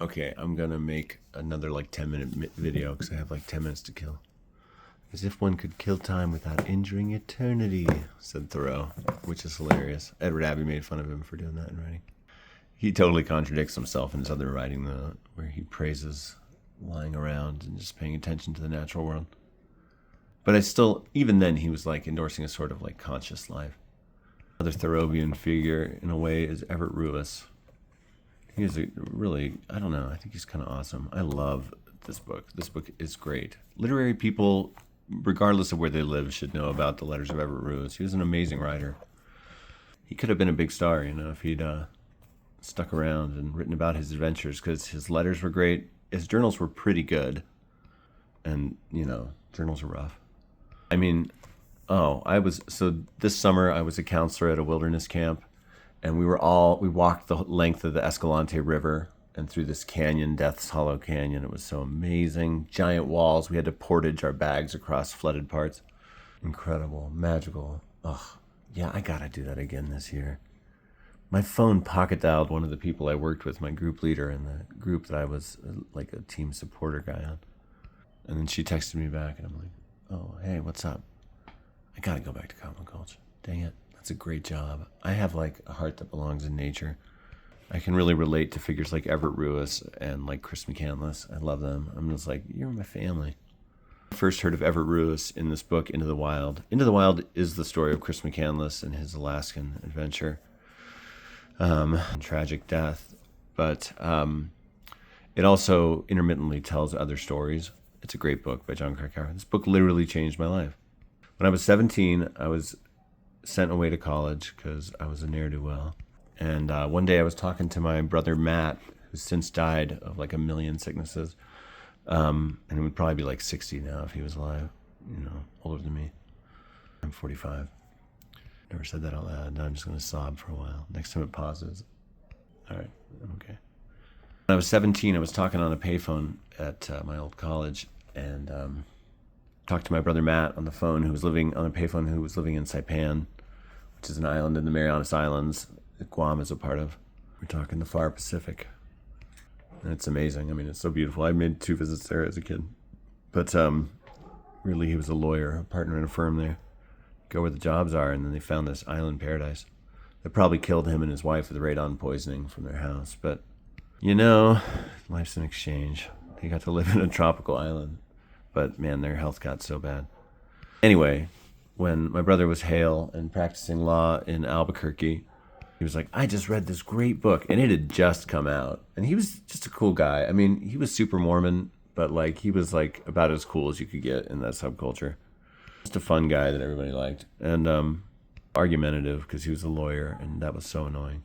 Okay, I'm gonna make another like 10-minute video because I have like 10 minutes to kill. As if one could kill time without injuring eternity, said Thoreau, which is hilarious. Edward Abbey made fun of him for doing that in writing. He totally contradicts himself in his other writing, though, where he praises lying around and just paying attention to the natural world. But I still, even then, he was like endorsing a sort of like conscious life. Another Thoreauvian figure, in a way, is Everett Ruess. He's a really, I don't know, I think he's kind of awesome. I love this book. This book is great. Literary people, regardless of where they live, should know about the letters of Everett Ruess. He was an amazing writer. He could have been a big star, you know, if he'd stuck around and written about his adventures, because his letters were great. His journals were pretty good. And, you know, journals are rough. I mean, this summer I was a counselor at a wilderness camp. And we walked the length of the Escalante River and through this canyon, Death's Hollow Canyon. It was so amazing. Giant walls. We had to portage our bags across flooded parts. Incredible. Magical. Ugh. Yeah, I gotta do that again this year. My phone pocket dialed one of the people I worked with, my group leader in the group that I was like a team supporter guy on. And then she texted me back and I'm like, oh, hey, what's up? I gotta go back to Common Gulch. Dang it. That's a great job. I have like a heart that belongs in nature. I can really relate to figures like Everett Ruess and like Chris McCandless. I love them. I'm just like, you're my family. I first heard of Everett Ruess in this book, Into the Wild. Into the Wild is the story of Chris McCandless and his Alaskan adventure, and tragic death. But it also intermittently tells other stories. It's a great book by John Krakauer. This book literally changed my life. When I was 17, I was sent away to college because I was a ne'er-do-well. And one day I was talking to my brother Matt, who's since died of like a million sicknesses. And he would probably be like 60 now if he was alive, you know, older than me. I'm 45. Never said that out loud. Now I'm just going to sob for a while. Next time it pauses. All right, I'm okay. When I was 17, I was talking on a payphone at my old college and talked to my brother Matt on the phone, who was living on a payphone, who was living in Saipan, which is an island in the Marianas Islands that Guam is a part of. We're talking the far Pacific. And it's amazing. I mean, it's so beautiful. I made 2 visits there as a kid. But really, he was a lawyer, a partner in a firm there. Go where the jobs are, and then they found this island paradise that probably killed him and his wife with radon poisoning from their house. But, you know, life's an exchange. They got to live in a tropical island. But, man, their health got so bad. Anyway, when my brother was hale and practicing law in Albuquerque, he was like, I just read this great book. And it had just come out. And he was just a cool guy. I mean, he was super Mormon, but, like, he was, like, about as cool as you could get in that subculture. Just a fun guy that everybody liked. And argumentative because he was a lawyer, and that was so annoying.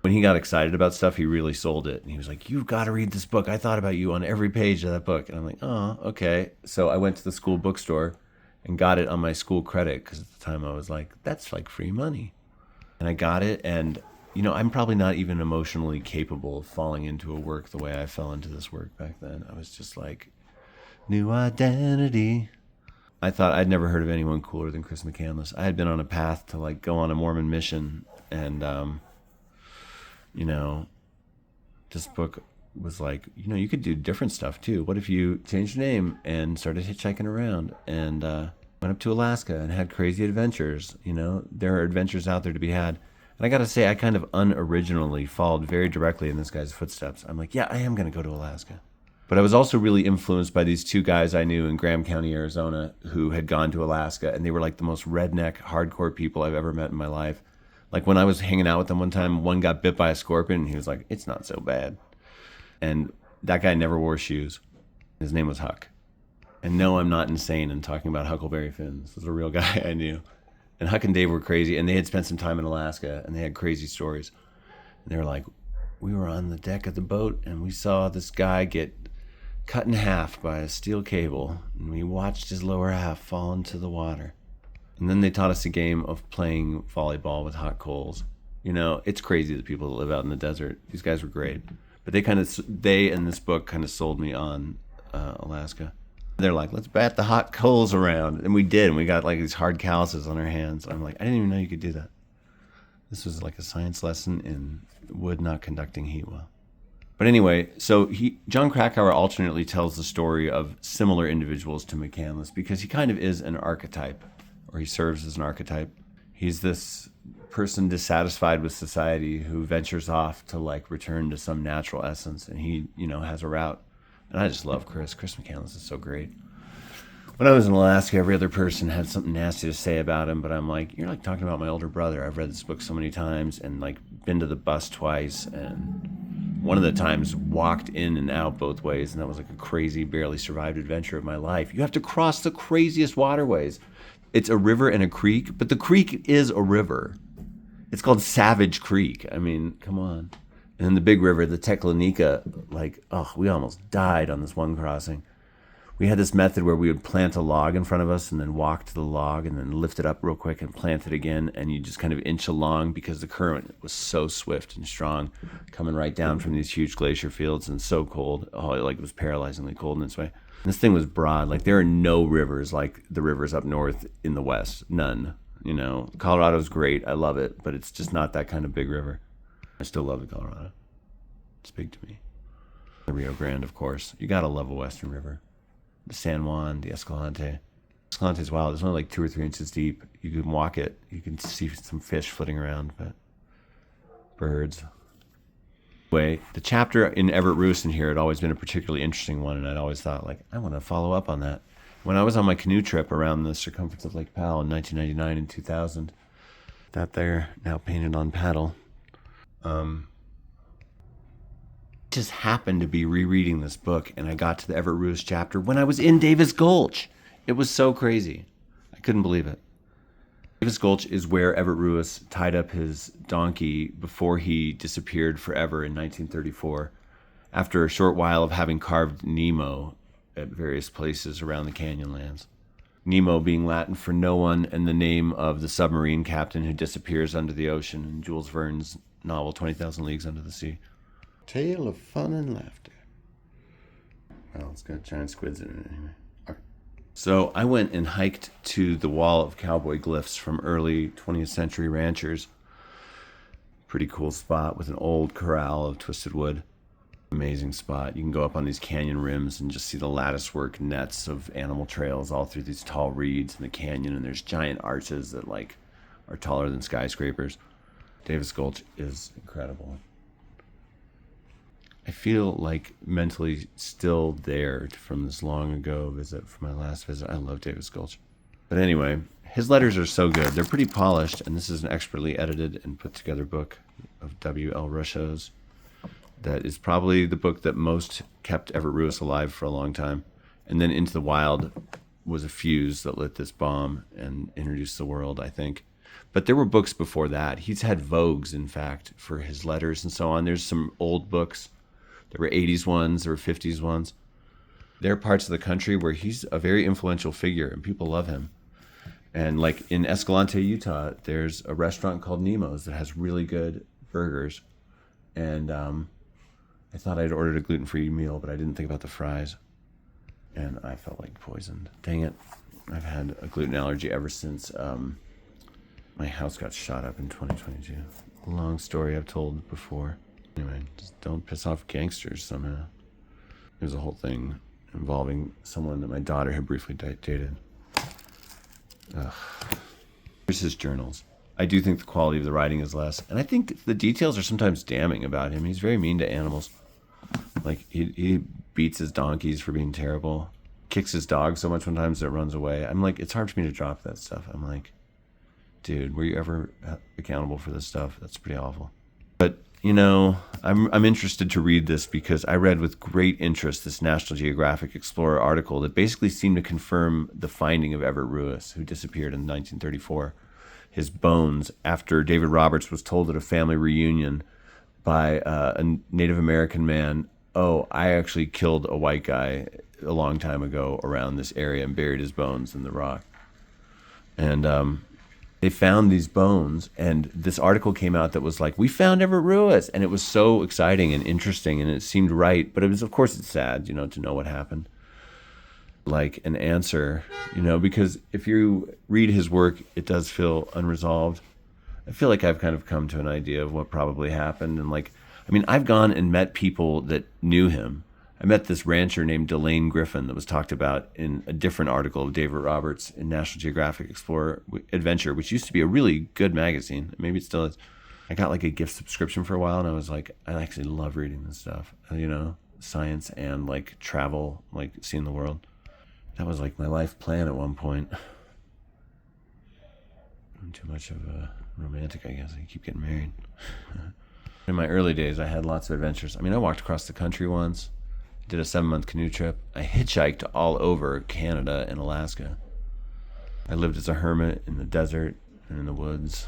When he got excited about stuff, he really sold it. And he was like, you've got to read this book. I thought about you on every page of that book. And I'm like, oh, okay. So I went to the school bookstore and got it on my school credit because at the time I was like, that's like free money. And I got it. And, you know, I'm probably not even emotionally capable of falling into a work the way I fell into this work back then. I was just like, new identity. I thought I'd never heard of anyone cooler than Chris McCandless. I had been on a path to like go on a Mormon mission, and you know, this book was like, you know, you could do different stuff too. What if you changed your name and started hitchhiking around and went up to Alaska and had crazy adventures? You know, there are adventures out there to be had. And I got to say, I kind of unoriginally followed very directly in this guy's footsteps. I'm like, yeah, I am going to go to Alaska. But I was also really influenced by these 2 guys I knew in Graham County, Arizona, who had gone to Alaska, and they were like the most redneck, hardcore people I've ever met in my life. Like when I was hanging out with them one time, one got bit by a scorpion, and he was like, it's not so bad. And that guy never wore shoes. His name was Huck. And no, I'm not insane in talking about Huckleberry Finn. This was a real guy I knew. And Huck and Dave were crazy, and they had spent some time in Alaska, and they had crazy stories. And they were like, we were on the deck of the boat, and we saw this guy get cut in half by a steel cable, and we watched his lower half fall into the water. And then they taught us a game of playing volleyball with hot coals. You know, it's crazy the people that live out in the desert. These guys were great. But they and this book kind of sold me on Alaska. They're like, let's bat the hot coals around. And we did, and we got like these hard calluses on our hands. I'm like, I didn't even know you could do that. This was like a science lesson in wood not conducting heat well. But anyway, so John Krakauer alternately tells the story of similar individuals to McCandless because he kind of is an archetype, or he serves as an archetype. He's this person dissatisfied with society who ventures off to like return to some natural essence, and he, has a route. And I just love Chris. Chris McCandless is so great. When I was in Alaska, every other person had something nasty to say about him, but I'm like, you're like talking about my older brother. I've read this book so many times and like been to the bus twice, and one of the times walked in and out both ways, and that was like a crazy, barely survived adventure of my life. You have to cross the craziest waterways. It's a river and a creek, but the creek is a river. It's called Savage Creek. I mean, come on. And then the big river, the Teklanika, we almost died on this one crossing. We had this method where we would plant a log in front of us and then walk to the log and then lift it up real quick and plant it again. And you just kind of inch along because the current was so swift and strong coming right down from these huge glacier fields and so cold. Oh, it was paralyzingly cold in this way. And this thing was broad. Like there are no rivers like the rivers up north in the West. None. Colorado's great. I love it, but it's just not that kind of big river. I still love the Colorado. It's big to me. The Rio Grande, of course. You gotta love a Western river. The San Juan, the Escalante. Escalante is wild. It's only like 2 or 3 inches deep. You can walk it. You can see some fish flitting around, but birds. Anyway, the chapter in Everett Ruess in here had always been a particularly interesting one, and I'd always thought, I want to follow up on that. When I was on my canoe trip around the circumference of Lake Powell in 1999 and 2000, that there, now painted on paddle, just happened to be rereading this book, and I got to the Everett Ruess chapter when I was in Davis Gulch. It was so crazy. I couldn't believe it. Davis Gulch is where Everett Ruess tied up his donkey before he disappeared forever in 1934, after a short while of having carved Nemo at various places around the Canyonlands. Nemo being Latin for no one, and the name of the submarine captain who disappears under the ocean in Jules Verne's novel 20,000 Leagues Under the Sea. Tale of fun and laughter. Well, it's got giant squids in it anyway. All right. So I went and hiked to the wall of cowboy glyphs from early 20th century ranchers. Pretty cool spot with an old corral of twisted wood. Amazing spot. You can go up on these canyon rims and just see the latticework nets of animal trails all through these tall reeds in the canyon, and there's giant arches that are taller than skyscrapers. Davis Gulch is incredible. I feel like mentally still there from this long ago visit, from my last visit. I love Davis Gulch. But anyway, his letters are so good. They're pretty polished, and this is an expertly edited and put together book of W.L. Rushow's that is probably the book that most kept Everett Ruess alive for a long time. And then Into the Wild was a fuse that lit this bomb and introduced the world, I think. But there were books before that. He's had vogues, in fact, for his letters and so on. There's some old books. There were 80s ones, there were 50s ones. There are parts of the country where he's a very influential figure and people love him. And like in Escalante, Utah, there's a restaurant called Nemo's that has really good burgers. And I thought I'd ordered a gluten-free meal, but I didn't think about the fries. And I felt like poisoned. Dang it. I've had a gluten allergy ever since my house got shot up in 2022. Long story I've told before. Anyway, just don't piss off gangsters somehow. There's a whole thing involving someone that my daughter had briefly dated. Ugh. Here's his journals. I do think the quality of the writing is less, and I think the details are sometimes damning about him. He's very mean to animals. Like, he beats his donkeys for being terrible, kicks his dog so much sometimes that it runs away. I'm like, it's hard for me to drop that stuff. I'm like, dude, were you ever accountable for this stuff? That's pretty awful. But I'm interested to read this because I read with great interest this National Geographic Explorer article that basically seemed to confirm the finding of Everett Ruess, who disappeared in 1934. His bones, after David Roberts was told at a family reunion by a Native American man, oh, I actually killed a white guy a long time ago around this area and buried his bones in the rock. And they found these bones, and this article came out that was like, we found Everett Ruess, and it was so exciting and interesting, and it seemed right, but it was, of course, it's sad, to know what happened. Like an answer, because if you read his work, it does feel unresolved. I feel like I've kind of come to an idea of what probably happened, and I mean, I've gone and met people that knew him. I met this rancher named Delane Griffin that was talked about in a different article of David Roberts in National Geographic Explorer Adventure, which used to be a really good magazine. Maybe it still is. I got like a gift subscription for a while, and I was like, I actually love reading this stuff, you know, science and like travel, like seeing the world. That was like my life plan at one point. I'm too much of a romantic, I guess. I keep getting married. In my early days, I had lots of adventures. I mean, I walked across the country once, did a 7-month canoe trip. I hitchhiked all over Canada and Alaska. I lived as a hermit in the desert and in the woods.